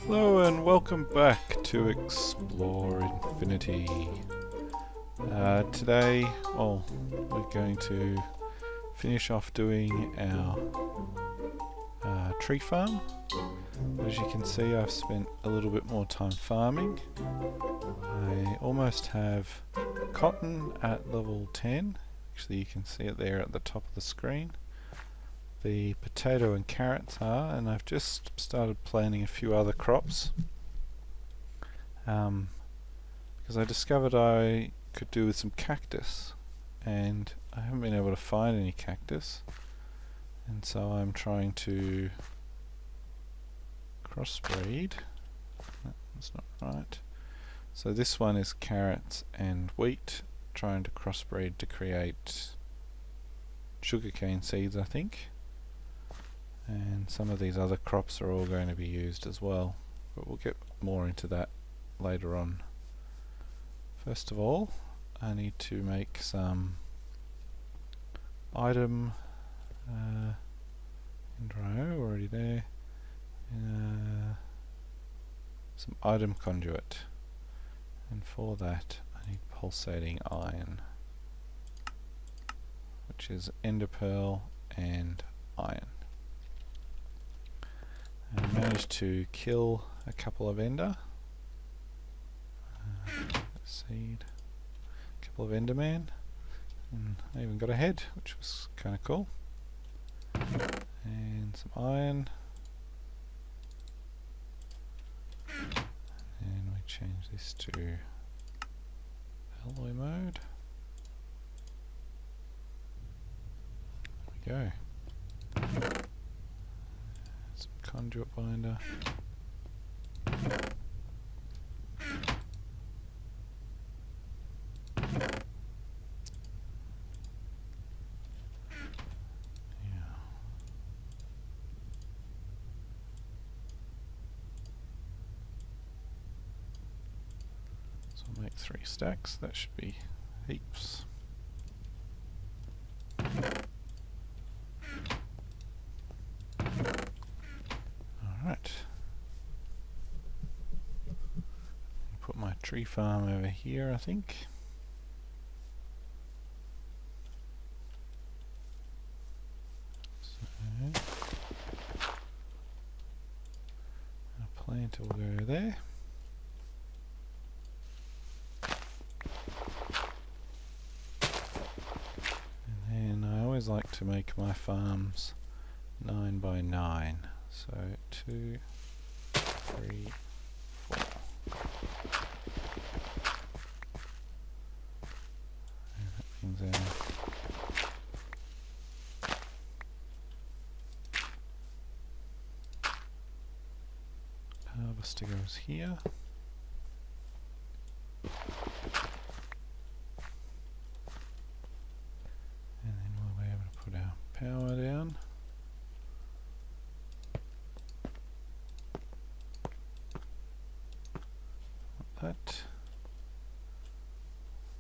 Hello and welcome back to Explore Infinity. Today, we're going to finish off doing our tree farm. As you can see, I've spent a little bit more time farming. I almost have cotton at level 10. Actually, you can see it there at the top of the screen. The potato and carrots are, and I've just started planting a few other crops because I discovered I could do with some cactus, and I haven't been able to find any cactus, and so I'm trying to crossbreed. That's not right. So this one is carrots and wheat, trying to crossbreed to create sugarcane seeds, I think. And some of these other crops are all going to be used as well, but we'll get more into that later on. First of all, I need to make some item intro, already there, some item conduit, and for that I need pulsating iron, which is ender pearl and iron. I managed to kill a couple of ender, seed, a couple of enderman, and I even got a head, which was kind of cool, and some iron, and we change this to alloy mode. There we go. Conduit binder. So I'll make 3 stacks, that should be heaps. Put my tree farm over here, I think. So our plant will go there. And then I always like to make my farms 9 by 9. So 2, 3, 4. And that means our harvester goes here. And then we'll be able to put our power down. That,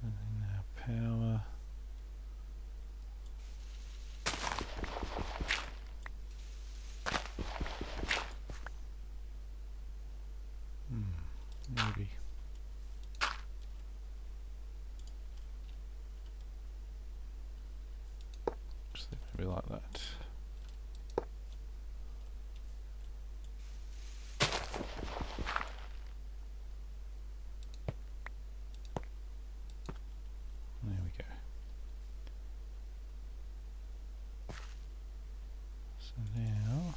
and then our power, maybe just maybe like that. There we go. So now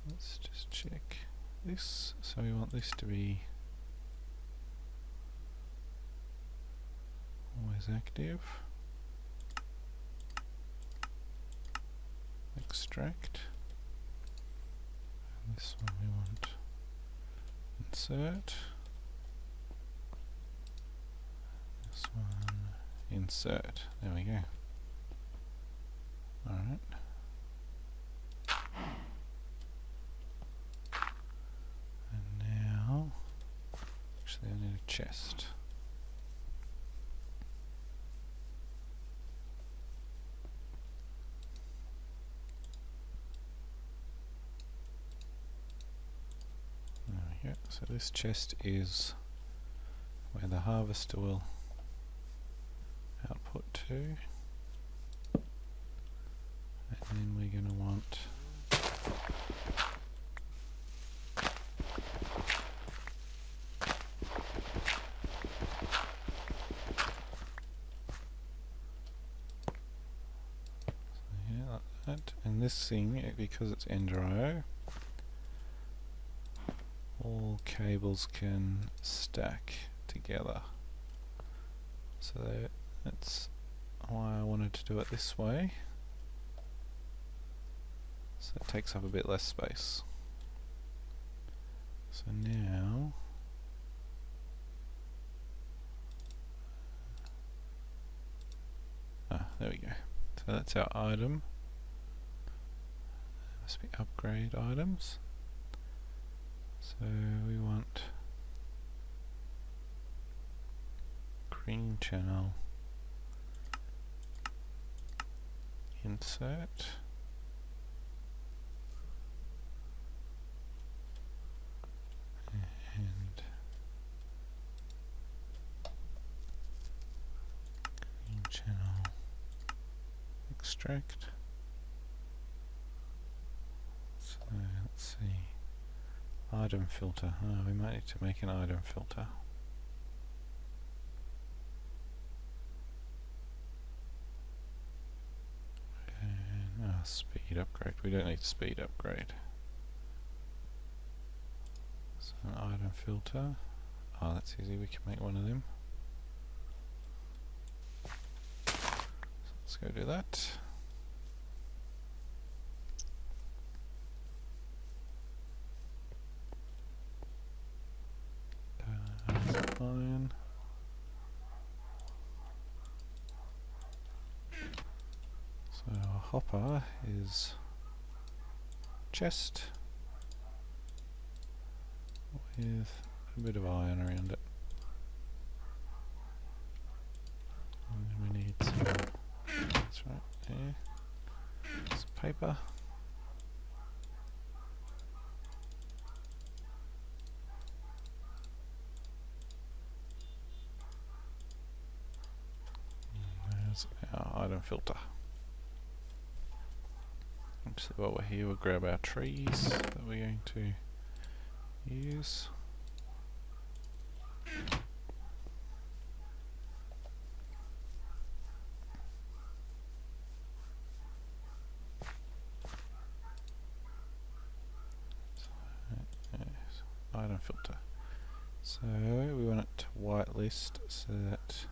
let's just check this. So we want this to be always active. Extract. This one we want insert. This one insert. There we go. Alright. And now, actually I need a chest. So this chest is where the harvester will output to, and then we're going to want like that. And this thing, because it's Ender.io, all cables can stack together. So that's why I wanted to do it this way. So it takes up a bit less space. So now there we go. So that's our item. Must be upgrade items. So we want green channel, insert, and green channel extract. So let's see, item filter. We might need to make an item filter. And speed upgrade. We don't need speed upgrade. So an item filter. Oh, that's easy. We can make one of them. So let's go do that. Iron. So our hopper is chest with a bit of iron around it. And then we need some, that's right, there, some paper. There's our item filter. Actually, while we're here, we'll grab our trees that we're going to use. Item filter. So we want it to whitelist so that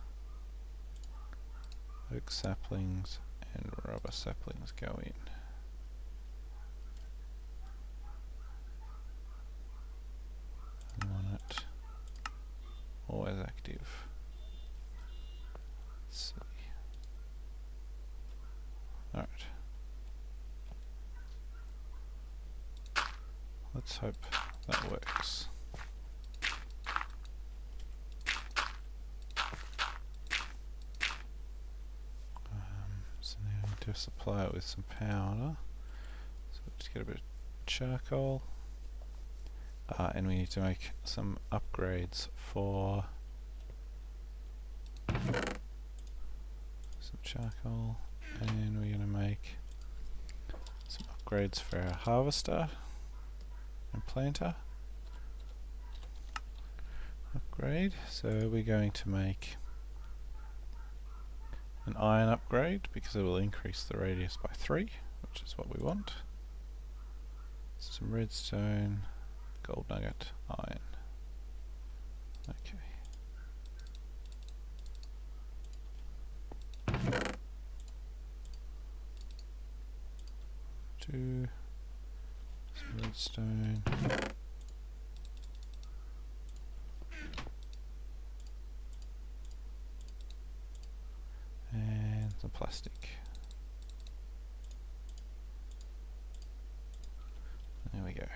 oak saplings and rubber saplings go in. We want it always active. Let's see. Alright. Let's hope that works. So now we need to supply it with some powder. So just get a bit of charcoal. And we need to make some upgrades for some charcoal, and we're going to make some upgrades for our harvester and planter. Upgrade, so we're going to make an iron upgrade because it will increase the radius by 3, which is what we want. Some redstone, gold nugget, iron. Okay. Some redstone. And some plastic. There we go.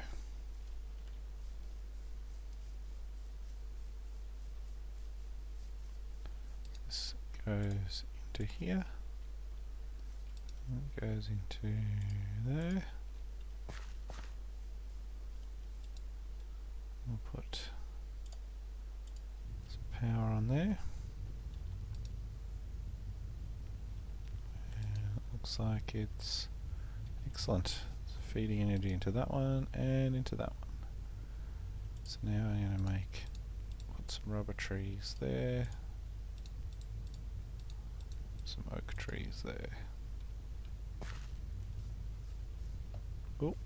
This goes into here. And it goes into there. We'll put on there. And it looks like it's excellent. It's feeding energy into that one and into that one. So now I'm going to put some rubber trees there, some oak trees there. Oh.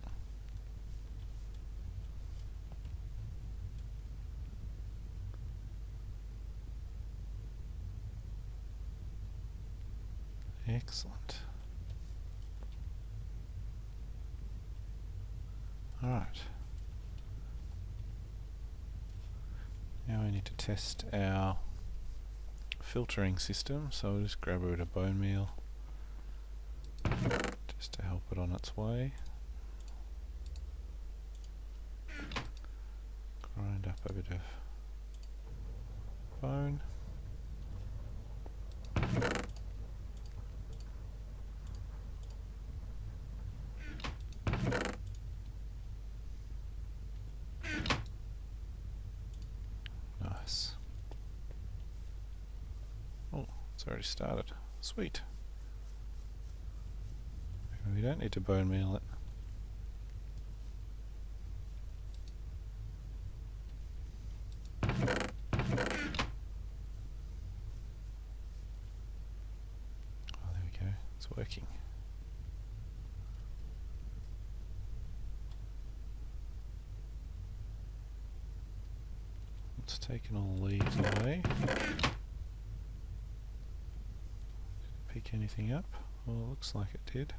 Excellent. Alright. Now we need to test our filtering system, so we'll just grab a bit of bone meal just to help it on its way. Grind up a bit of bone. Nice. Oh, it's already started. Sweet. We don't need to bone meal it. Working. It's taken all the leaves away. Pick anything up? Well, it looks like it did.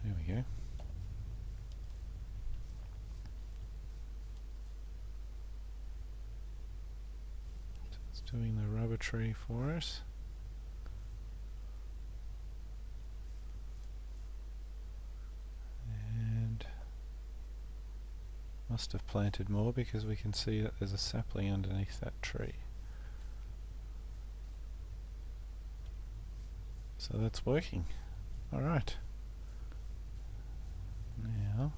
There we go. So it's doing the rubber tree for us. And must have planted more because we can see that there's a sapling underneath that tree. So that's working. Alright. Now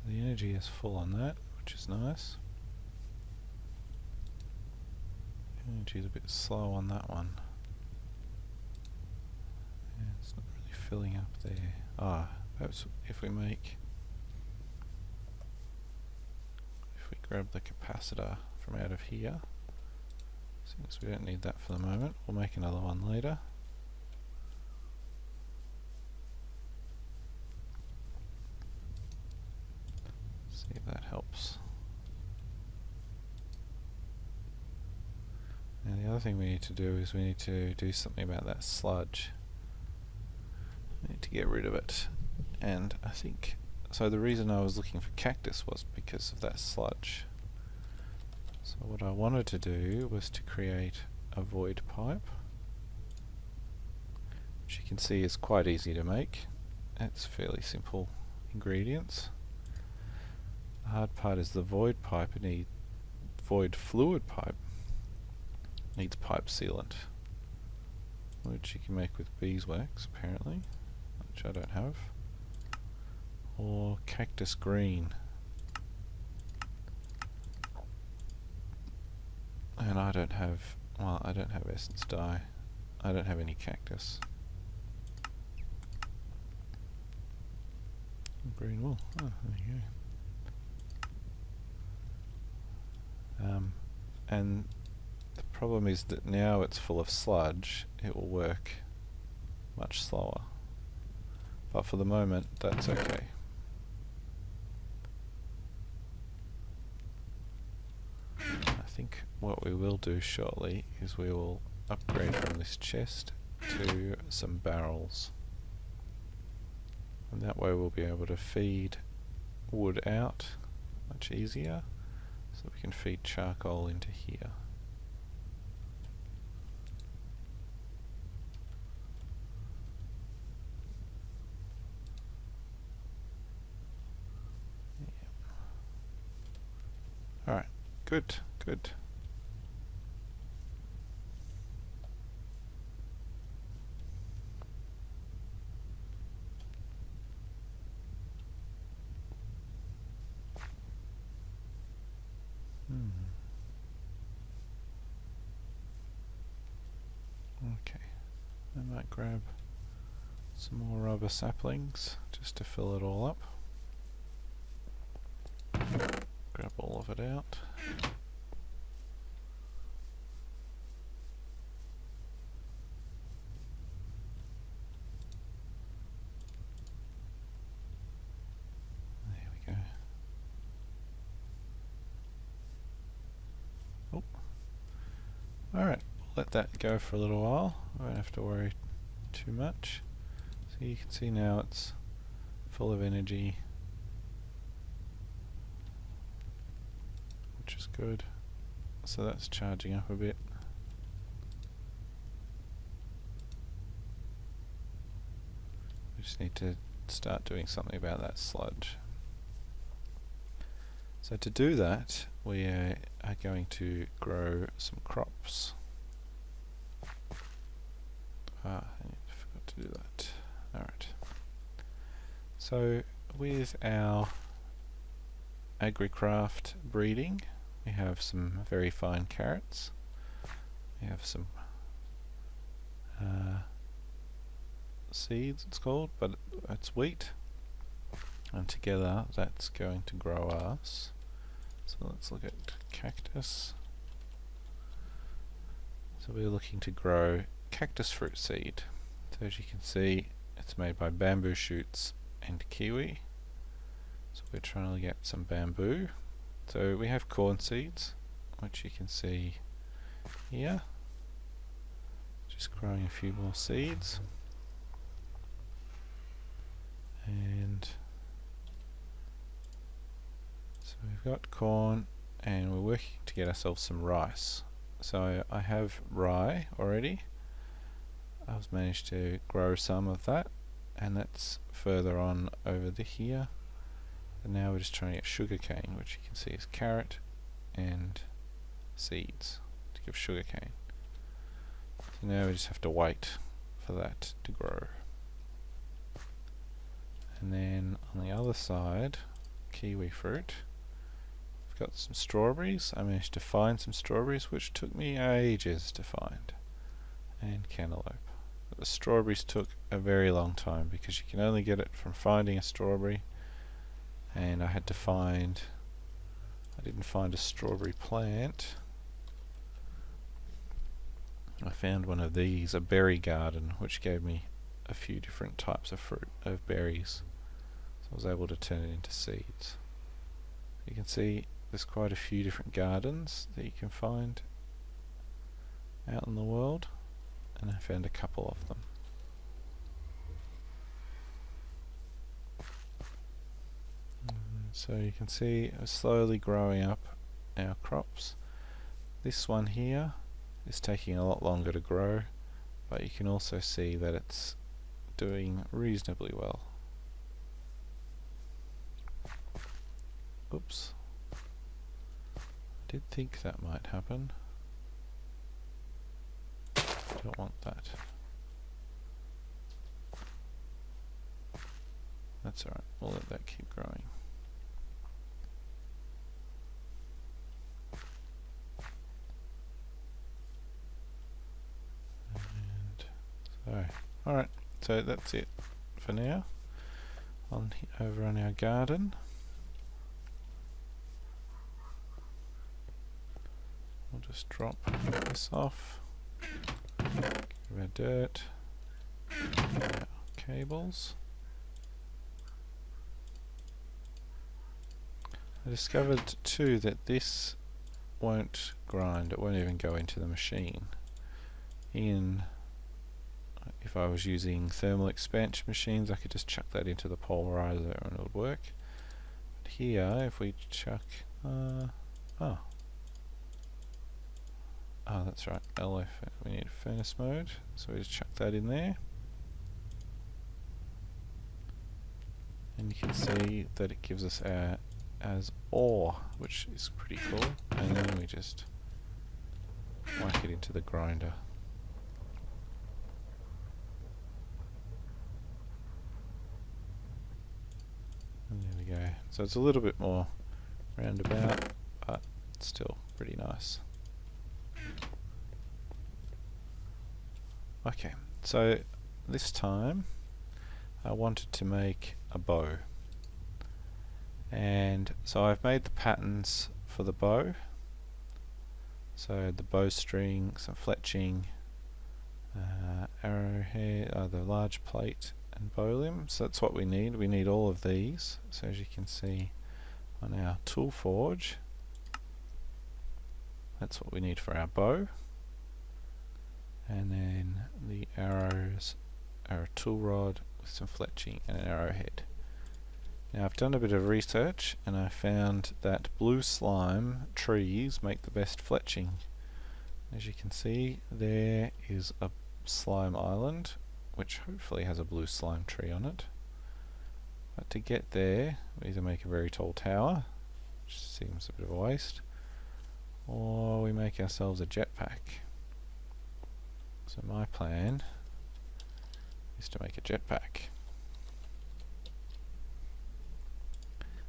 the energy is full on that, which is nice. Energy is a bit slow on that one. Yeah, it's not really filling up there. Ah, perhaps if we grab the capacitor from out of here, since we don't need that for the moment, we'll make another one later. See if that helps. And the other thing we need to do is we need to do something about that sludge. We need to get rid of it. And I think, so the reason I was looking for cactus was because of that sludge. So what I wanted to do was to create a void pipe, which you can see is quite easy to make. It's fairly simple ingredients. The hard part is the void pipe. It needs void fluid pipe. Needs pipe sealant, which you can make with beeswax apparently, which I don't have. Or cactus green. And I don't have, well, I don't have essence dye. I don't have any cactus. Green wool. Oh, there you go. And the problem is that now it's full of sludge, it will work much slower. But for the moment, that's okay. I think what we will do shortly is we will upgrade from this chest to some barrels. And that way we'll be able to feed wood out much easier, so we can feed charcoal into here. good, good. Okay, I might grab some more rubber saplings just to fill it all up. Grab all of it out. There we go. Oh. Alright, let that go for a little while. I won't have to worry too much. So you can see now it's full of energy, which is good. So that's charging up a bit. We just need to start doing something about that sludge. So to do that, we are going to grow some crops. I forgot to do that. Alright. So with our AgriCraft breeding, we have some very fine carrots. We have some seeds, it's called, but it's wheat. And together that's going to grow us. So let's look at cactus. So we're looking to grow cactus fruit seed. So as you can see, it's made by bamboo shoots and kiwi. So we're trying to get some bamboo. So we have corn seeds, which you can see here. Just growing a few more seeds. And so we've got corn, and we're working to get ourselves some rice. So I have rye already. I've managed to grow some of that, and that's further on over here. And now we're just trying to get sugarcane, which you can see is carrot and seeds to give sugarcane. So now we just have to wait for that to grow. And then on the other side, kiwi fruit. I've got some strawberries. I managed to find some strawberries, which took me ages to find. And cantaloupe. But the strawberries took a very long time because you can only get it from finding a strawberry. And I had to find, I didn't find a strawberry plant. I found one of these, a berry garden, which gave me a few different types of fruit, of berries. So I was able to turn it into seeds. You can see there's quite a few different gardens that you can find out in the world, and I found a couple of them. So you can see we're slowly growing up our crops. This one here is taking a lot longer to grow, but you can also see that it's doing reasonably well. Oops. I did think that might happen. Don't want that. That's alright, we'll let that keep growing. Alright, so that's it for now. Over on our garden, we'll just drop this off. Give our dirt, our cables. I discovered too that this won't grind, it won't even go into the machine. If I was using thermal expansion machines, I could just chuck that into the polarizer and it would work. But here, if we chuck, oh, that's right, LF, we need furnace mode, so we just chuck that in there. And you can see that it gives us our as ore, which is pretty cool. And then we just whack it into the grinder. And there we go. So it's a little bit more roundabout, but still pretty nice. Okay, so this time I wanted to make a bow. And so I've made the patterns for the bow. So the bowstring, some fletching, arrowhead, the large plate and bow limb. So that's what we need. We need all of these. So as you can see on our tool forge, that's what we need for our bow. And then the arrows are a tool rod with some fletching and an arrowhead. Now I've done a bit of research and I found that blue slime trees make the best fletching. As you can see, there is a slime island which hopefully has a blue slime tree on it. But to get there, we either make a very tall tower, which seems a bit of a waste, or we make ourselves a jetpack. So my plan is to make a jetpack.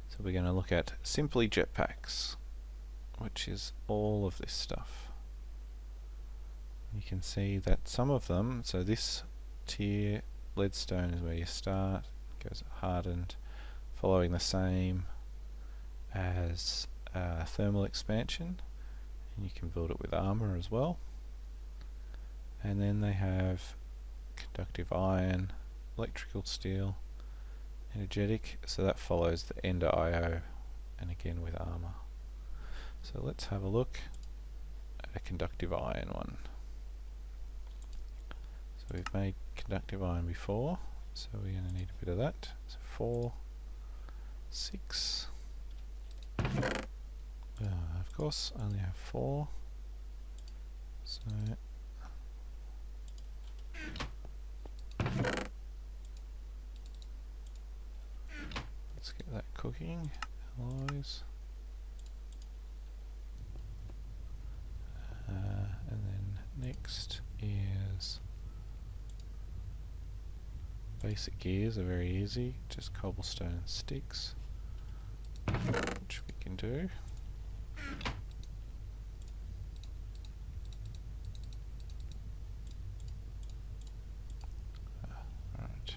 So we're going to look at simply jetpacks, which is all of this stuff. You can see that some of them, so this tier, leadstone is where you start, goes hardened, following the same as thermal expansion, and you can build it with armor as well. And then they have conductive iron, electrical steel, energetic, so that follows the ender IO, and again with armor. So let's have a look at a conductive iron one. So we've made conductive iron before, so we're going to need a bit of that. So 4, 6. Of course, I only have 4. So let's get that cooking. Alloys. And then next is basic gears are very easy, just cobblestone and sticks, which we can do. Right.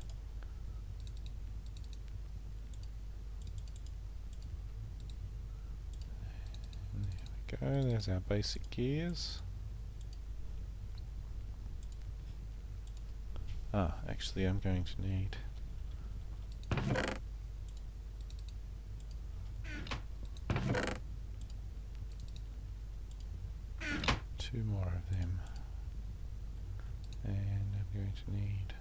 And there we go, there's our basic gears. Actually I'm going to need two more of them, and I'm going to need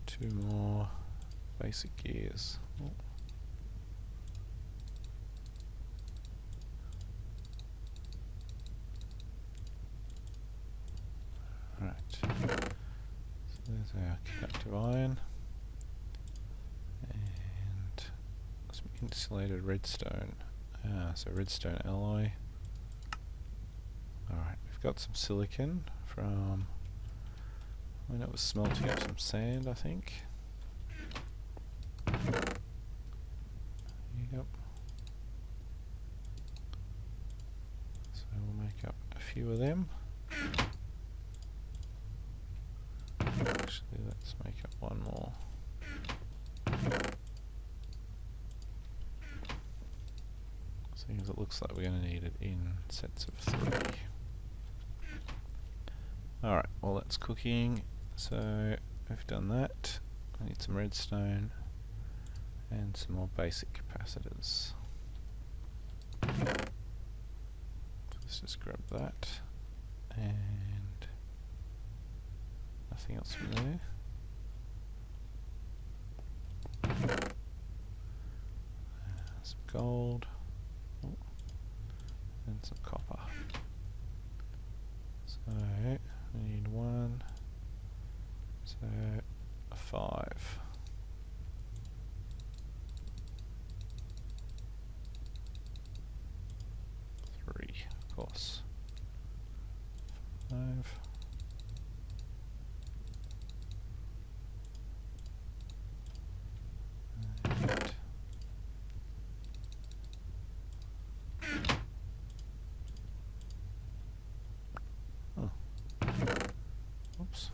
2 more basic gears. Oh. Right, so there's our conductive iron and some insulated redstone. So redstone alloy. Alright, we've got some silicon from when it was smelting up some sand, I think. Yep. So we'll make up a few of them. Actually, let's make up one more. Seeing as it looks like we're going to need it in sets of 3. Alright, well that's cooking. So we've done that. I need some redstone and some more basic capacitors. Let's just grab that, and nothing else from there. Some gold, and some copper. So we need 1, so 5. course. 5. And oh. Oops.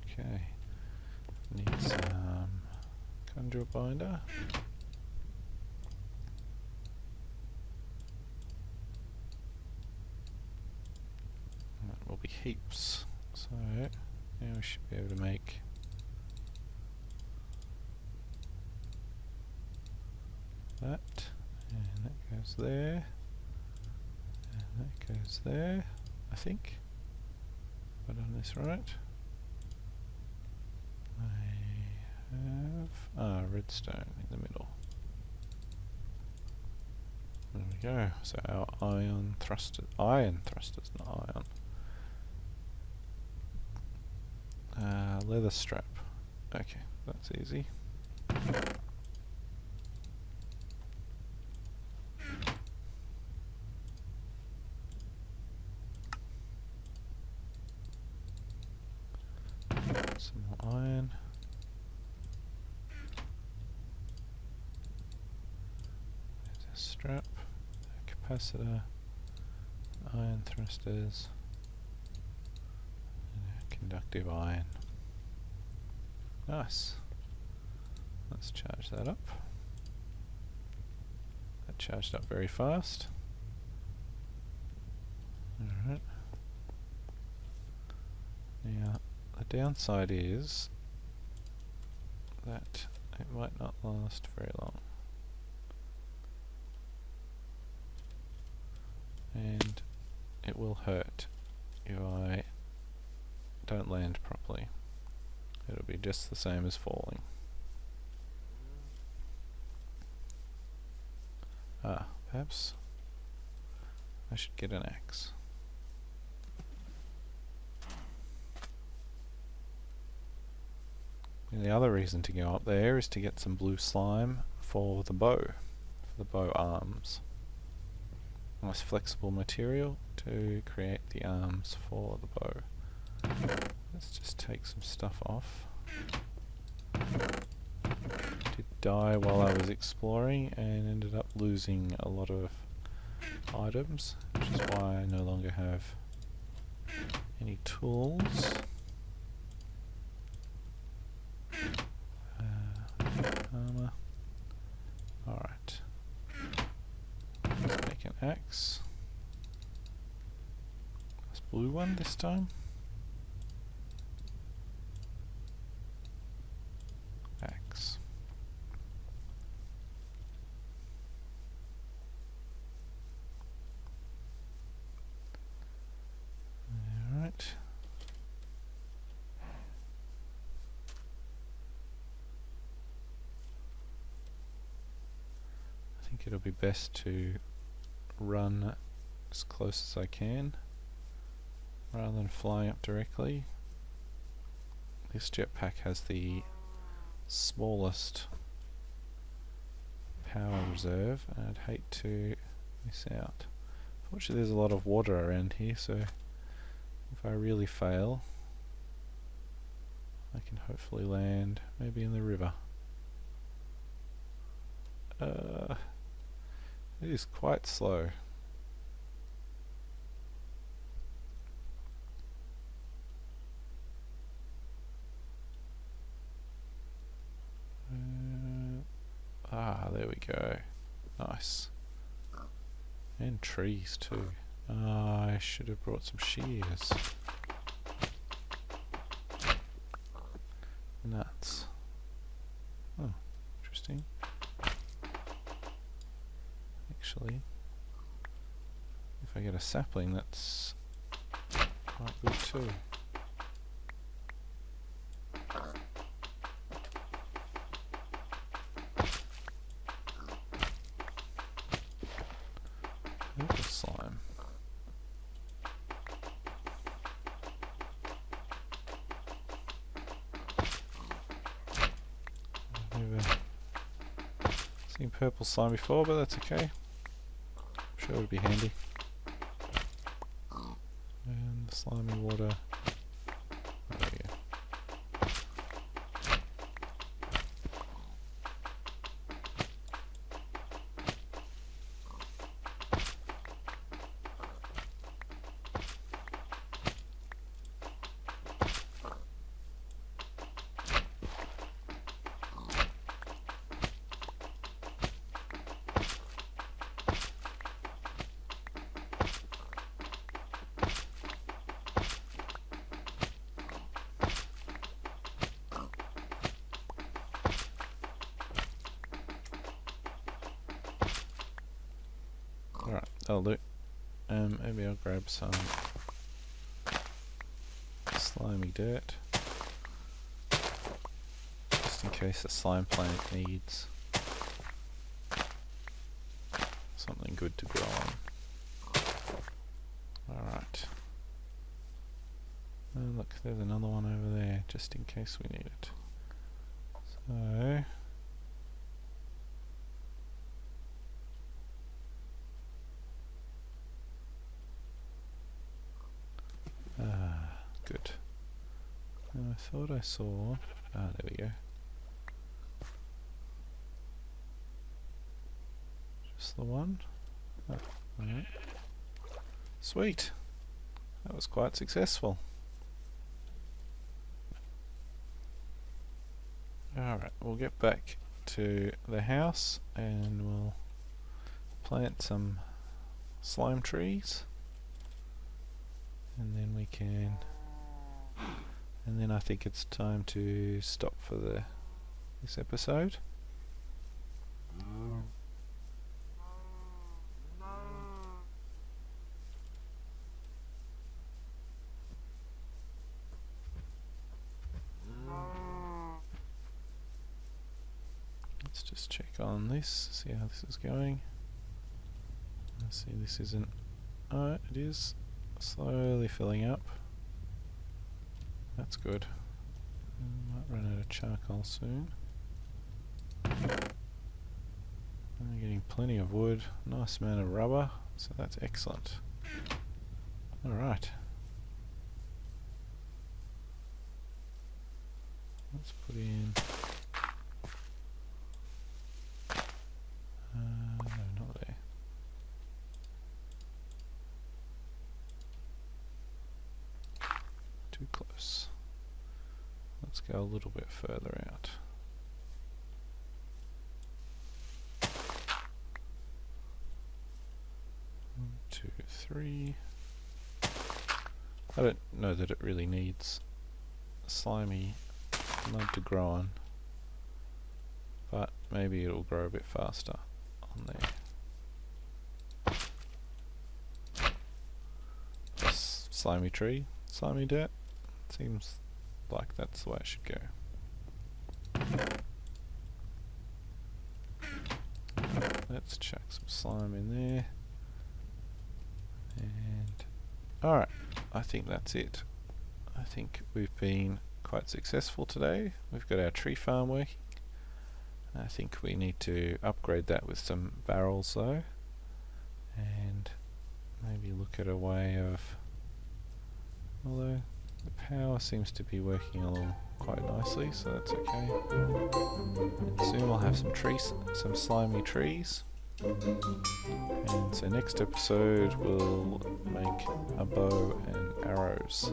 Okay. Need some conduit binder. That will be heaps. So now we should be able to make that, and that goes there, and that goes there, I think. Have I done this right? I have redstone in the middle. There we go. So our iron thrusters, not iron. Leather strap. Okay, that's easy. Some more iron. There's a strap, a capacitor, iron thrusters, and a conductive iron. Nice. Let's charge that up. That charged up very fast. Alright. Now, the downside is that it might not last very long. And it will hurt if I don't land properly. It'll be just the same as falling. Perhaps I should get an axe. And the other reason to go up there is to get some blue slime for the bow arms. Nice flexible material to create the arms for the bow. Let's just take some stuff off. Did die while I was exploring and ended up losing a lot of items, which is why I no longer have any tools. Armor. Alright. Let's make an axe. This blue one this time. Axe. Alright. I think it'll be best to run as close as I can rather than flying up directly. This jetpack has the smallest power reserve and I'd hate to miss out. Fortunately there's a lot of water around here, so if I really fail I can hopefully land maybe in the river. It is quite slow. There we go. Nice. And trees too. I should have brought some shears. Nuts. Oh, interesting. Actually, if I get a sapling, that's quite good too. Little slime. Seen purple slime before, but that's okay. I'm sure it'll be handy. And the slimy water. There we go. Alright, that'll do. Maybe I'll grab some slimy dirt, just in case the slime plant needs something good to grow on. Alright. Oh look, there's another one over there, just in case we need it. So... good. I thought I saw... there we go. Just the one? Oh, alright. Sweet! That was quite successful. Alright, we'll get back to the house and we'll plant some slime trees. And then we can... And then I think it's time to stop for this episode. Let's just check on this, see how this is going. Let's see, this isn't... Oh, it is slowly filling up. That's good. Might run out of charcoal soon. I'm getting plenty of wood, nice amount of rubber, so that's excellent. Alright. Let's put in... no, not there. Too close. Let's go a little bit further out. 1, 2, 3. I don't know that it really needs slimy mud to grow on, but maybe it'll grow a bit faster on there. Slimy tree, slimy dirt. Seems like that's the way it should go. Let's chuck some slime in there. And alright, I think that's it. I think we've been quite successful today. We've got our tree farm working. I think we need to upgrade that with some barrels though, and maybe look at a way of, although the power seems to be working along quite nicely, so that's okay. And soon we'll have some trees, some slimy trees. And so next episode we'll make a bow and arrows,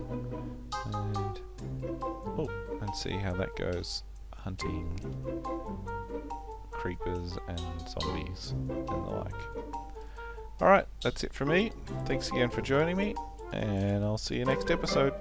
and see how that goes, hunting creepers and zombies and the like. Alright, that's it from me. Thanks again for joining me, and I'll see you next episode.